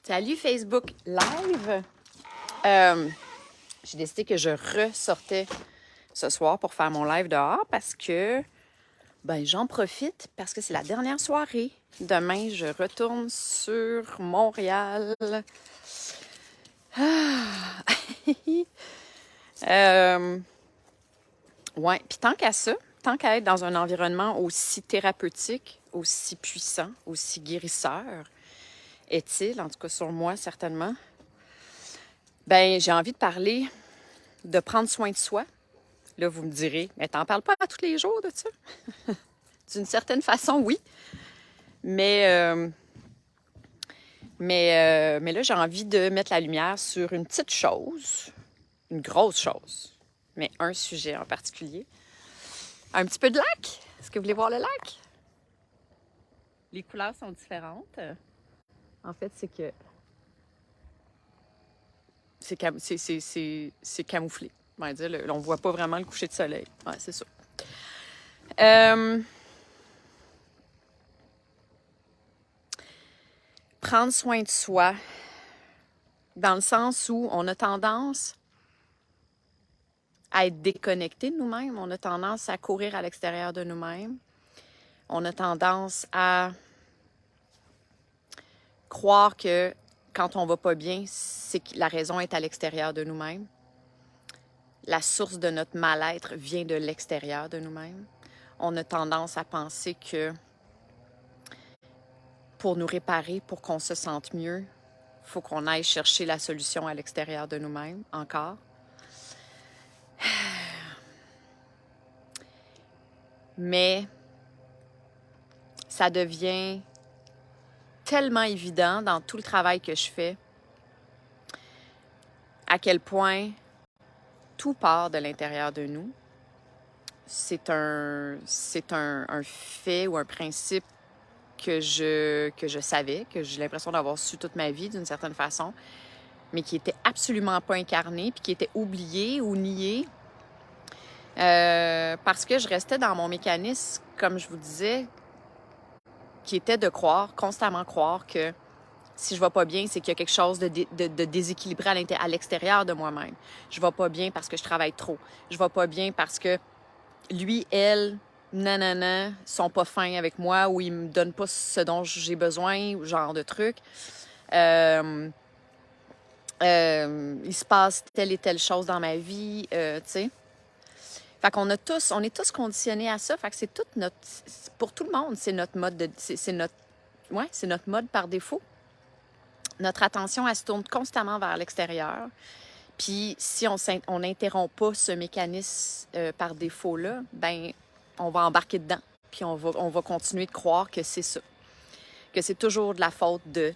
Salut Facebook Live! J'ai décidé que je ressortais ce soir pour faire mon live dehors parce que j'en profite parce que c'est la dernière soirée. Demain, je retourne sur Montréal. Ouais, puis tant qu'à être dans un environnement aussi thérapeutique, aussi puissant, aussi guérisseur, est-il, en tout cas sur moi certainement, j'ai envie de parler de prendre soin de soi. Là, vous me direz, mais t'en parles pas tous les jours de ça? D'une certaine façon, oui. Mais là, j'ai envie de mettre la lumière sur une petite chose, une grosse chose, mais un sujet en particulier. Un petit peu de lac. Est-ce que vous voulez voir le lac? Les couleurs sont différentes. En fait, c'est que c'est camouflé. On va dire, on ne voit pas vraiment le coucher de soleil. Ouais, c'est ça. Prendre soin de soi, dans le sens où on a tendance à être déconnecté de nous-mêmes, on a tendance à courir à l'extérieur de nous-mêmes, on a tendance à croire que quand on va pas bien, c'est que la raison est à l'extérieur de nous-mêmes. La source de notre mal-être vient de l'extérieur de nous-mêmes. On a tendance à penser que pour nous réparer, pour qu'on se sente mieux, il faut qu'on aille chercher la solution à l'extérieur de nous-mêmes, encore. Mais ça devient tellement évident dans tout le travail que je fais, à quel point tout part de l'intérieur de nous. C'est un fait ou un principe que je savais, que j'ai l'impression d'avoir su toute ma vie d'une certaine façon, mais qui était absolument pas incarné, puis qui était oublié ou nié, parce que je restais dans mon mécanisme, comme je vous disais, qui était de croire, constamment croire que si je ne vais pas bien, c'est qu'il y a quelque chose de déséquilibré à l'extérieur de moi-même. Je ne vais pas bien parce que je travaille trop. Je ne vais pas bien parce que lui, elle, nanana, sont pas fins avec moi ou ils me donnent pas ce dont j'ai besoin, ou genre de truc. Il se passe telle et telle chose dans ma vie, tu sais. Fait qu'on on est tous conditionnés à ça. Fait que c'est toute pour tout le monde, c'est notre mode c'est notre mode par défaut. Notre attention, elle se tourne constamment vers l'extérieur. Puis si on n'interrompt pas ce mécanisme par défaut-là, on va embarquer dedans. Puis on va continuer de croire que c'est ça. Que c'est toujours de la faute de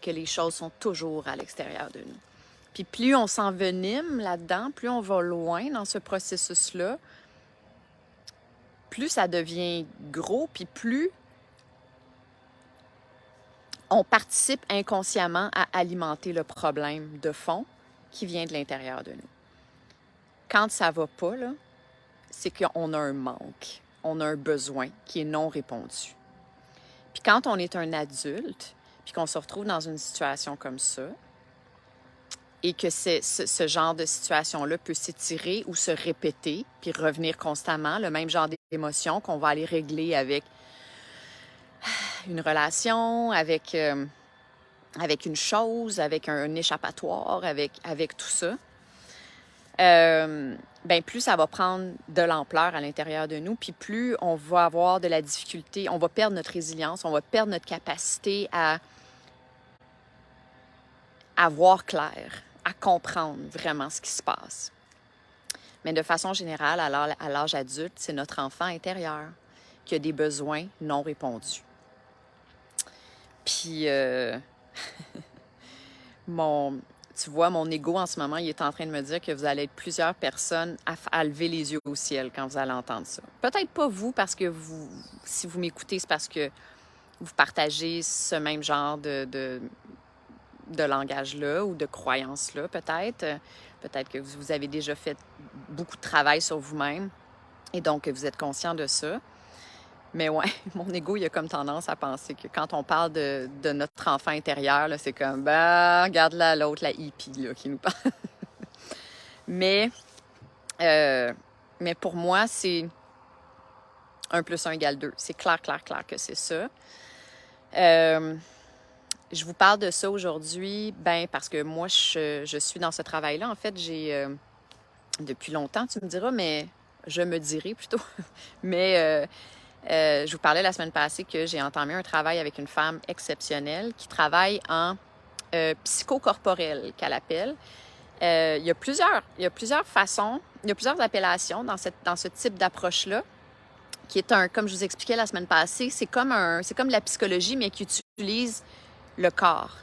que les choses sont toujours à l'extérieur de nous. Puis plus on s'envenime là-dedans, plus on va loin dans ce processus-là, plus ça devient gros, puis plus on participe inconsciemment à alimenter le problème de fond qui vient de l'intérieur de nous. Quand ça va pas, là, c'est qu'on a un manque, on a un besoin qui est non répondu. Puis quand on est un adulte, puis qu'on se retrouve dans une situation comme ça, et que ce genre de situation-là peut s'étirer ou se répéter, puis revenir constamment, le même genre d'émotion qu'on va aller régler avec une relation, avec une chose, avec un échappatoire, avec tout ça, plus ça va prendre de l'ampleur à l'intérieur de nous, puis plus on va avoir de la difficulté, on va perdre notre résilience, on va perdre notre capacité à voir clair, à comprendre vraiment ce qui se passe. Mais de façon générale, à l'âge adulte, c'est notre enfant intérieur qui a des besoins non répondus. Puis, tu vois, mon ego en ce moment, il est en train de me dire que vous allez être plusieurs personnes à lever les yeux au ciel quand vous allez entendre ça. Peut-être pas vous, parce que si vous m'écoutez, c'est parce que vous partagez ce même genre de langage-là ou de croyance-là, peut-être. Peut-être que vous avez déjà fait beaucoup de travail sur vous-même et donc vous êtes conscient de ça. Mais ouais, mon ego, il a comme tendance à penser que quand on parle de notre enfant intérieur, là, c'est comme, ben, regarde là l'autre, la hippie, là, qui nous parle. Mais, euh, mais pour moi, c'est 1+1 = 2. C'est clair, clair, clair que c'est ça. Je vous parle de ça aujourd'hui, ben parce que moi, je suis dans ce travail-là. En fait, j'ai, depuis longtemps, tu me diras, mais je me dirai plutôt. Mais je vous parlais la semaine passée que j'ai entamé un travail avec une femme exceptionnelle qui travaille en psychocorporel, qu'elle appelle. Il y a plusieurs façons, il y a plusieurs appellations dans ce type d'approche-là, qui est comme je vous expliquais la semaine passée, c'est comme la psychologie, mais qui utilise le corps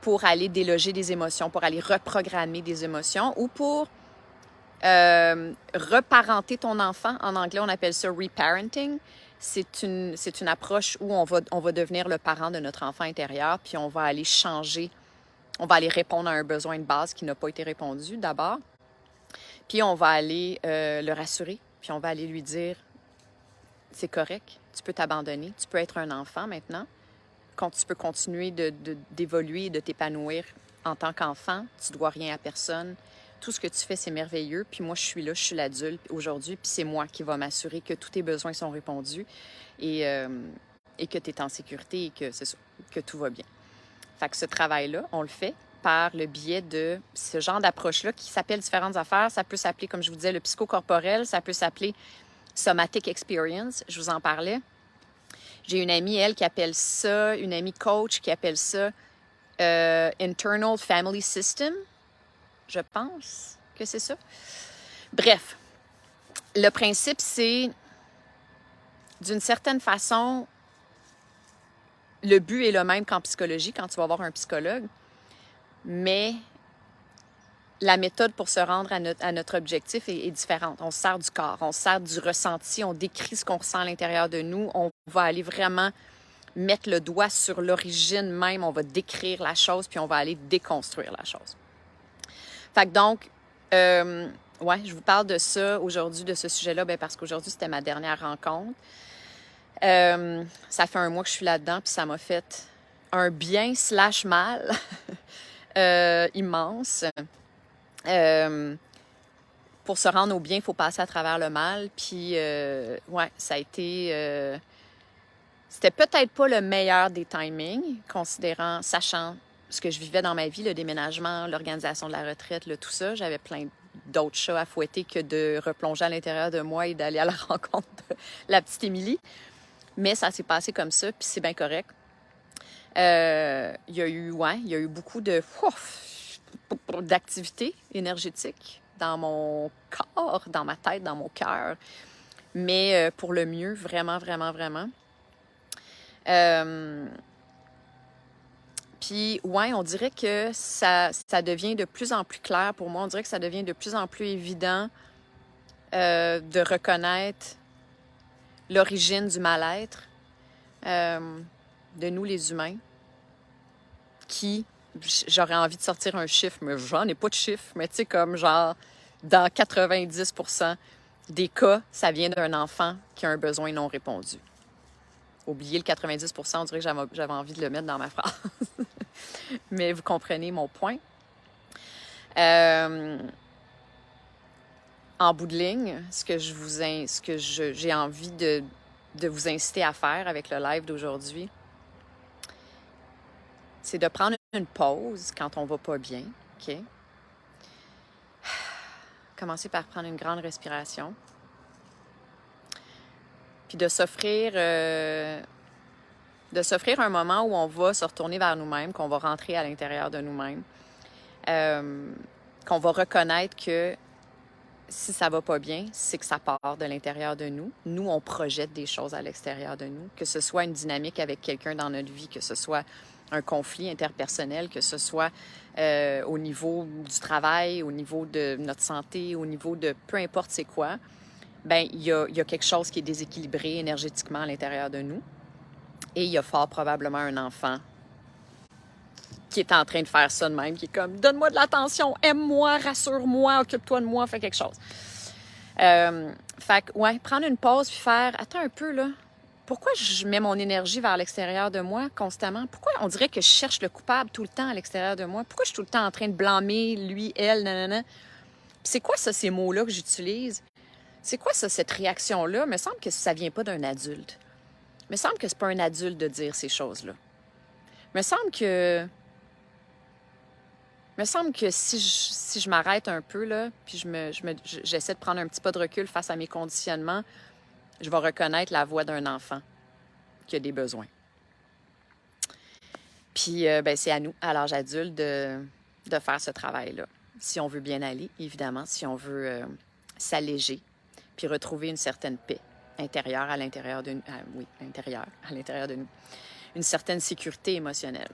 pour aller déloger des émotions, pour aller reprogrammer des émotions ou pour reparenter ton enfant. En anglais, on appelle ça reparenting. C'est une approche où on va devenir le parent de notre enfant intérieur, puis on va aller changer, on va aller répondre à un besoin de base qui n'a pas été répondu d'abord, puis on va aller le rassurer, puis on va aller lui dire « c'est correct, tu peux t'abandonner, tu peux être un enfant maintenant, quand tu peux continuer d'évoluer et de t'épanouir en tant qu'enfant, tu ne dois rien à personne. Tout ce que tu fais, c'est merveilleux. Puis moi, je suis là, je suis l'adulte aujourd'hui, puis c'est moi qui va m'assurer que tous tes besoins sont répondus et que tu es en sécurité et que c'est ça, que tout va bien. » Fait que ce travail-là, on le fait par le biais de ce genre d'approche-là qui s'appelle différentes affaires. Ça peut s'appeler, comme je vous disais, le psychocorporel, ça peut s'appeler somatic experience, je vous en parlais. J'ai une amie, elle, qui appelle ça, une amie coach qui appelle ça Internal Family System. Je pense que c'est ça. Bref, le principe, c'est, d'une certaine façon, le but est le même qu'en psychologie, quand tu vas voir un psychologue, mais la méthode pour se rendre à notre objectif est différente. On se sert du corps, on se sert du ressenti, on décrit ce qu'on ressent à l'intérieur de nous, on va aller vraiment mettre le doigt sur l'origine même, on va décrire la chose, puis on va aller déconstruire la chose. Fait que donc, ouais, je vous parle de ça aujourd'hui, de ce sujet-là, bien parce qu'aujourd'hui, c'était ma dernière rencontre. Ça fait 1 mois que je suis là-dedans, puis ça m'a fait un bien / mal immense. Pour se rendre au bien, il faut passer à travers le mal. Puis, ouais, ça a été... c'était peut-être pas le meilleur des timings, sachant ce que je vivais dans ma vie, le déménagement, l'organisation de la retraite, tout ça. J'avais plein d'autres chats à fouetter que de replonger à l'intérieur de moi et d'aller à la rencontre de la petite Émilie. Mais ça s'est passé comme ça, puis c'est bien correct. Il y a eu beaucoup d'activités énergétiques dans mon corps, dans ma tête, dans mon cœur. Mais pour le mieux, vraiment, vraiment, vraiment. Puis, ouais, on dirait que ça devient de plus en plus clair pour moi. On dirait que ça devient de plus en plus évident de reconnaître l'origine du mal-être de nous, les humains, qui, j'aurais envie de sortir un chiffre, mais j'en ai pas de chiffre, mais tu sais, comme genre, dans 90% des cas, ça vient d'un enfant qui a un besoin non répondu. Oubliez le 90%, on dirait que j'avais envie de le mettre dans ma phrase. Mais vous comprenez mon point. En bout de ligne, ce que j'ai envie de vous inciter à faire avec le live d'aujourd'hui, c'est de prendre une pause quand on va pas bien, OK? Commencer par prendre une grande respiration. Puis de s'offrir un moment où on va se retourner vers nous-mêmes, qu'on va rentrer à l'intérieur de nous-mêmes, qu'on va reconnaître que si ça va pas bien, c'est que ça part de l'intérieur de nous. Nous, on projette des choses à l'extérieur de nous, que ce soit une dynamique avec quelqu'un dans notre vie, que ce soit un conflit interpersonnel, que ce soit au niveau du travail, au niveau de notre santé, au niveau de peu importe c'est quoi, bien, il y a quelque chose qui est déséquilibré énergétiquement à l'intérieur de nous. Et il y a fort probablement un enfant qui est en train de faire ça de même, qui est comme « Donne-moi de l'attention, aime-moi, rassure-moi, occupe-toi de moi, fais quelque chose. » Fait que, ouais, prendre une pause puis faire « Attends un peu, là. Pourquoi je mets mon énergie vers l'extérieur de moi constamment? Pourquoi on dirait que je cherche le coupable tout le temps à l'extérieur de moi? Pourquoi je suis tout le temps en train de blâmer lui, elle, nanana? Puis c'est quoi ça, ces mots-là que j'utilise? C'est quoi ça, cette réaction-là? Il me semble que ça vient pas d'un adulte. Il me semble que c'est pas un adulte de dire ces choses-là. Il me semble que si je m'arrête un peu, là, puis j'essaie de prendre un petit pas de recul face à mes conditionnements, je vais reconnaître la voix d'un enfant qui a des besoins. Puis, c'est à nous, à l'âge adulte, de faire ce travail-là. Si on veut bien aller, évidemment, si on veut s'alléger, puis retrouver une certaine paix intérieure à l'intérieur de nous. Intérieure à l'intérieur de nous. Une certaine sécurité émotionnelle.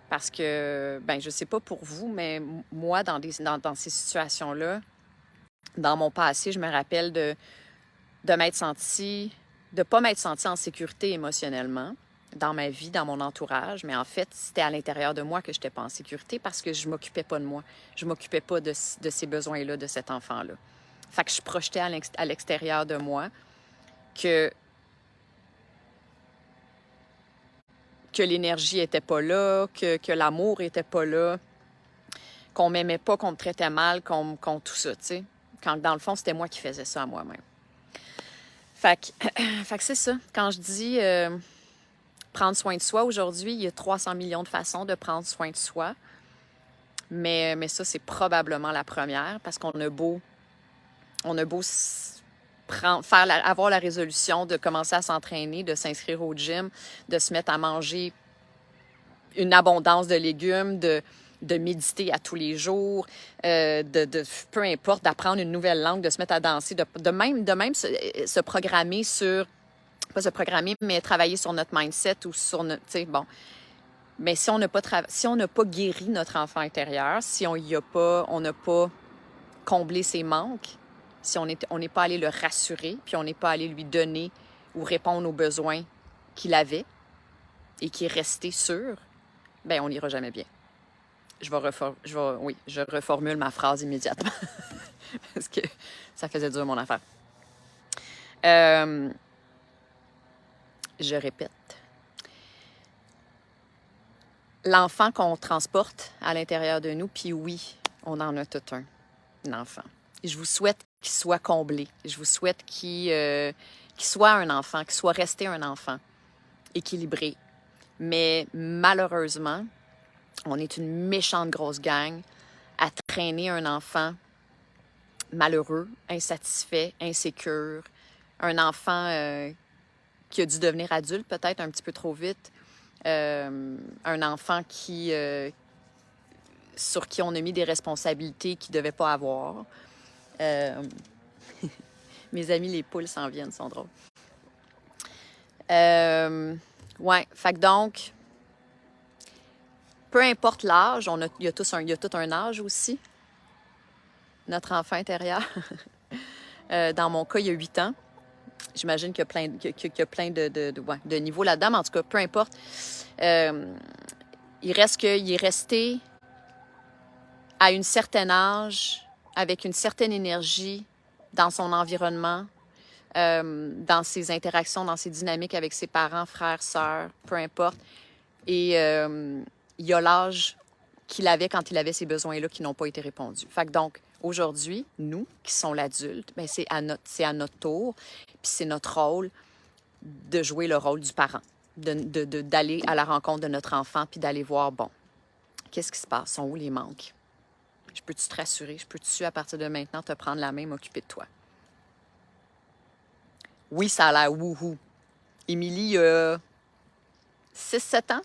Parce que, je ne sais pas pour vous, mais moi, dans ces situations-là, dans mon passé, je me rappelle de pas m'être sentie en sécurité émotionnellement dans ma vie, dans mon entourage. Mais en fait, c'était à l'intérieur de moi que je n'étais pas en sécurité parce que je ne m'occupais pas de moi. Je ne m'occupais pas de ces besoins-là, de cet enfant-là. Fait que je projetais à l'extérieur de moi que l'énergie était pas là, que l'amour était pas là, qu'on m'aimait pas, qu'on me traitait mal, qu'on tout ça, tu sais. Quand dans le fond, c'était moi qui faisais ça à moi-même. Fait que c'est ça. Quand je dis prendre soin de soi, aujourd'hui, il y a 300 millions de façons de prendre soin de soi. Mais ça, c'est probablement la première parce qu'on a beau avoir la résolution de commencer à s'entraîner, de s'inscrire au gym, de se mettre à manger une abondance de légumes, de méditer à tous les jours, peu importe, d'apprendre une nouvelle langue, de se mettre à danser, de même se programmer sur, pas se programmer, mais travailler sur notre mindset ou sur notre, tu sais, bon. Mais si on n'a pas guéri notre enfant intérieur, si on n'a pas comblé ses manques, si on n'est pas allé le rassurer, puis on n'est pas allé lui donner ou répondre aux besoins qu'il avait et qui est resté sûr, on n'ira jamais bien. Je reformule ma phrase immédiatement parce que ça faisait dur mon affaire. Je répète. L'enfant qu'on transporte à l'intérieur de nous, puis oui, on en a tout un enfant. Et je vous souhaite qu'il soit comblé. Je vous souhaite qu'il soit un enfant, qu'il soit resté un enfant équilibré. Mais malheureusement, on est une méchante grosse gang à traîner un enfant malheureux, insatisfait, insécure, un enfant qui a dû devenir adulte peut-être un petit peu trop vite, un enfant sur qui on a mis des responsabilités qu'il ne devait pas avoir. Mes amis les poules s'en viennent, sont drôles. Fait que donc, peu importe l'âge, il y a tout un âge aussi, notre enfant intérieur. Dans mon cas, il y a 8 ans. J'imagine qu'il y a plein de niveaux là-dedans, mais en tout cas, peu importe. Il reste qu'il est resté à un certain âge, avec une certaine énergie dans son environnement, dans ses interactions, dans ses dynamiques avec ses parents, frères, sœurs, peu importe. Et il a l'âge qu'il avait quand il avait ces besoins-là qui n'ont pas été répondus. Fait que donc, aujourd'hui, nous, qui sommes l'adulte, c'est à notre tour, puis c'est notre rôle de jouer le rôle du parent, d'aller à la rencontre de notre enfant, puis d'aller voir, bon, qu'est-ce qui se passe? Sont où les manques? Je peux-tu te rassurer? Je peux-tu, à partir de maintenant, te prendre la main et m'occuper de toi? Oui, ça a l'air wouhou. Émilie, 6-7 ans,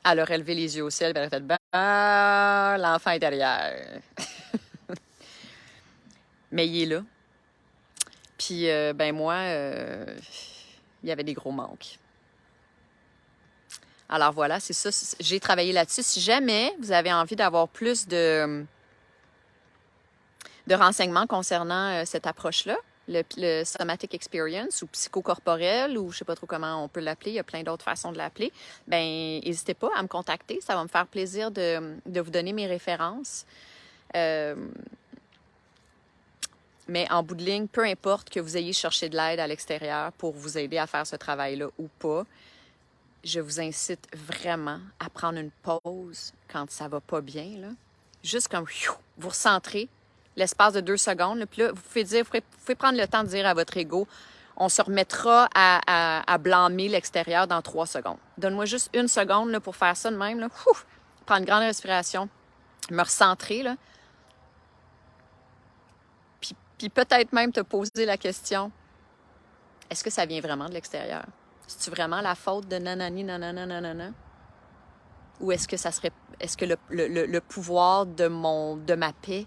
elle a relevé les yeux au ciel, elle a fait « Ah, l'enfant intérieur! » Mais il est là. Puis, moi, il y avait des gros manques. Alors voilà, c'est ça. J'ai travaillé là-dessus. Si jamais vous avez envie d'avoir plus de renseignements concernant cette approche-là, le somatic experience ou psychocorporel ou je ne sais pas trop comment on peut l'appeler, il y a plein d'autres façons de l'appeler, n'hésitez pas à me contacter. Ça va me faire plaisir de vous donner mes références. Mais en bout de ligne, peu importe que vous ayez cherché de l'aide à l'extérieur pour vous aider à faire ce travail-là ou pas, je vous incite vraiment à prendre une pause quand ça va pas bien, là. Juste comme vous recentrez l'espace de 2 secondes. Là, puis là, vous pouvez prendre le temps de dire à votre ego, on se remettra à blâmer l'extérieur dans 3 secondes. Donne-moi juste 1 seconde là, pour faire ça de même. Là. Prendre une grande respiration, me recentrer. Là. Puis peut-être même te poser la question, est-ce que ça vient vraiment de l'extérieur? C'est-tu vraiment la faute de nanani, nanana, nanana? Ou est-ce que le pouvoir de ma paix,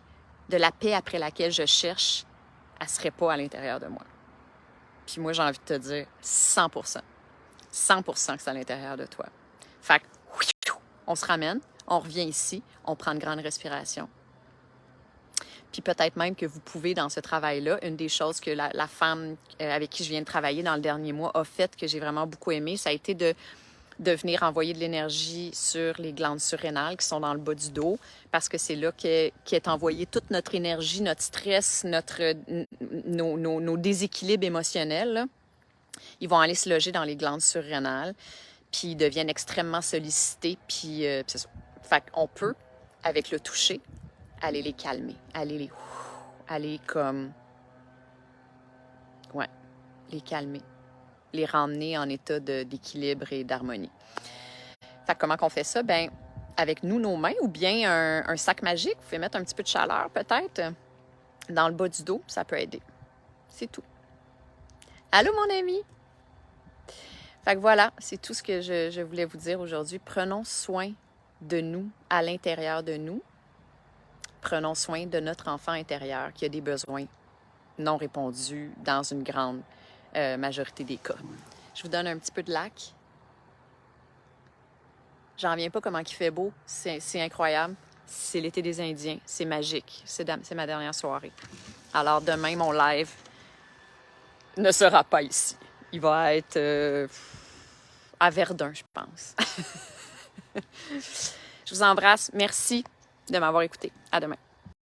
de la paix après laquelle je cherche, elle serait pas à l'intérieur de moi? Puis moi, j'ai envie de te dire 100%. 100% que c'est à l'intérieur de toi. Fait que, on se ramène, on revient ici, on prend une grande respiration. Puis peut-être même que vous pouvez, dans ce travail-là, une des choses que la femme avec qui je viens de travailler dans le dernier mois a fait, que j'ai vraiment beaucoup aimé, ça a été de venir envoyer de l'énergie sur les glandes surrénales qui sont dans le bas du dos, parce que c'est là qu'est envoyée toute notre énergie, notre stress, nos déséquilibres émotionnels. Là. Ils vont aller se loger dans les glandes surrénales, puis ils deviennent extrêmement sollicités, puis c'est ça. Fait qu'on peut, avec le toucher, aller les calmer, aller comme, ouais, les calmer, les ramener en état d'équilibre et d'harmonie. Fait que comment qu'on fait ça? Ben, avec nos mains ou bien un sac magique, vous pouvez mettre un petit peu de chaleur peut-être dans le bas du dos, ça peut aider. C'est tout. Allô mon ami? Fait que voilà, c'est tout ce que je voulais vous dire aujourd'hui. Prenons soin de nous à l'intérieur de nous. Prenons soin de notre enfant intérieur qui a des besoins non répondus dans une grande majorité des cas. Je vous donne un petit peu de lac. J'en reviens pas comment il fait beau. C'est incroyable. C'est l'été des Indiens. C'est magique. C'est ma dernière soirée. Alors demain, mon live ne sera pas ici. Il va être à Verdun, je pense. Je vous embrasse. Merci de m'avoir écouté. À demain.